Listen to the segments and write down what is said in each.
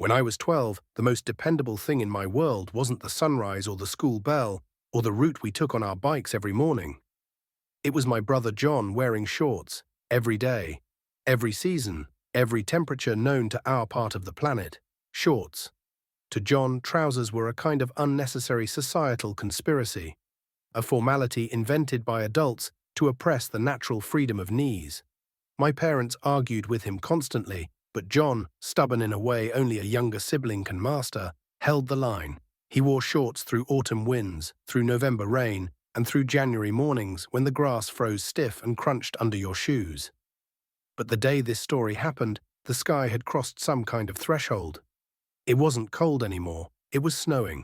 When I was 12, the most dependable thing in my world wasn't the sunrise or the school bell or the route we took on our bikes every morning. It was my brother John wearing shorts, every day, every season, every temperature known to our part of the planet. Shorts. To John, trousers were a kind of unnecessary societal conspiracy, a formality invented by adults to oppress the natural freedom of knees. My parents argued with him constantly, but John, stubborn in a way only a younger sibling can master, held the line. He wore shorts through autumn winds, through November rain, and through January mornings when the grass froze stiff and crunched under your shoes. But the day this story happened, the sky had crossed some kind of threshold. It wasn't cold anymore, it was snowing.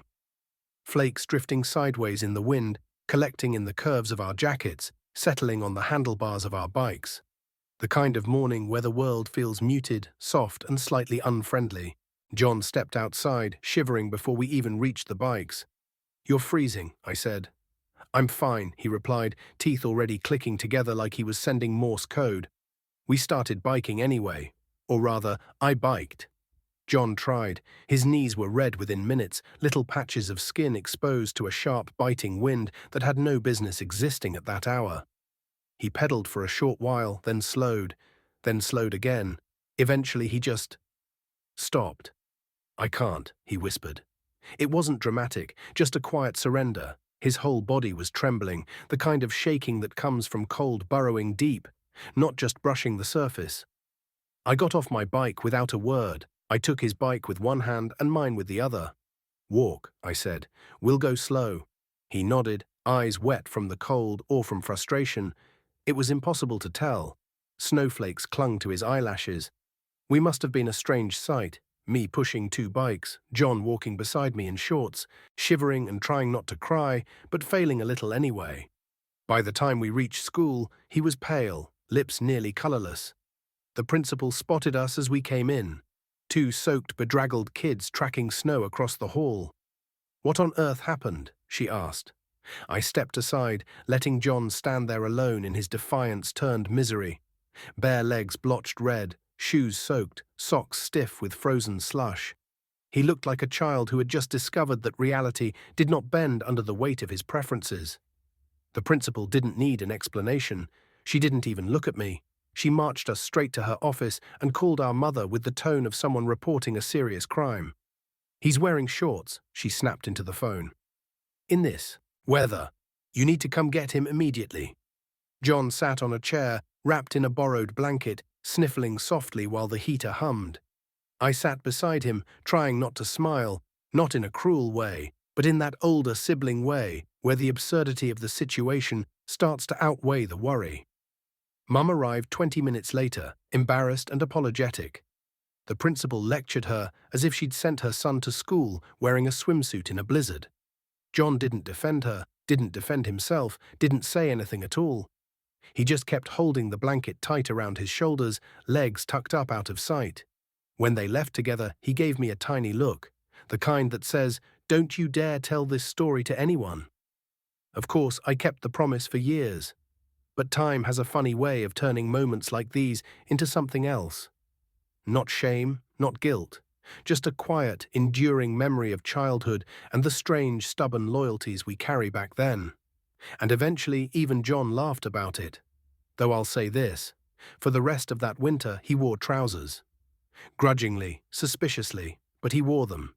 Flakes drifting sideways in the wind, collecting in the curves of our jackets, settling on the handlebars of our bikes. The kind of morning where the world feels muted, soft, and slightly unfriendly. John stepped outside, shivering before we even reached the bikes. "You're freezing," I said. "I'm fine," he replied, teeth already clicking together like he was sending Morse code. We started biking anyway. Or rather, I biked. John tried. His knees were red within minutes, little patches of skin exposed to a sharp, biting wind that had no business existing at that hour. He pedaled for a short while, then slowed again. Eventually he just stopped. "I can't," he whispered. It wasn't dramatic, just a quiet surrender. His whole body was trembling, the kind of shaking that comes from cold burrowing deep, not just brushing the surface. I got off my bike without a word. I took his bike with one hand and mine with the other. "Walk," I said. "We'll go slow." He nodded, eyes wet from the cold or from frustration. It was impossible to tell. Snowflakes clung to his eyelashes. We must have been a strange sight, me pushing two bikes, John walking beside me in shorts, shivering and trying not to cry, but failing a little anyway. By the time we reached school, he was pale, lips nearly colorless. The principal spotted us as we came in. Two soaked, bedraggled kids tracking snow across the hall. "What on earth happened?" she asked. I stepped aside, letting John stand there alone in his defiance-turned misery. Bare legs blotched red, shoes soaked, socks stiff with frozen slush. He looked like a child who had just discovered that reality did not bend under the weight of his preferences. The principal didn't need an explanation. She didn't even look at me. She marched us straight to her office and called our mother with the tone of someone reporting a serious crime. "He's wearing shorts," she snapped into the phone. "In this weather. You need to come get him immediately." John sat on a chair, wrapped in a borrowed blanket, sniffling softly while the heater hummed. I sat beside him, trying not to smile, not in a cruel way, but in that older sibling way, where the absurdity of the situation starts to outweigh the worry. Mum arrived 20 minutes later, embarrassed and apologetic. The principal lectured her as if she'd sent her son to school wearing a swimsuit in a blizzard. John didn't defend her, didn't defend himself, didn't say anything at all. He just kept holding the blanket tight around his shoulders, legs tucked up out of sight. When they left together, he gave me a tiny look, the kind that says, "Don't you dare tell this story to anyone." Of course, I kept the promise for years. But time has a funny way of turning moments like these into something else. Not shame, not guilt, just a quiet, enduring memory of childhood and the strange, stubborn loyalties we carry back then. And eventually, even John laughed about it. Though I'll say this, for the rest of that winter he wore trousers. Grudgingly, suspiciously, but he wore them.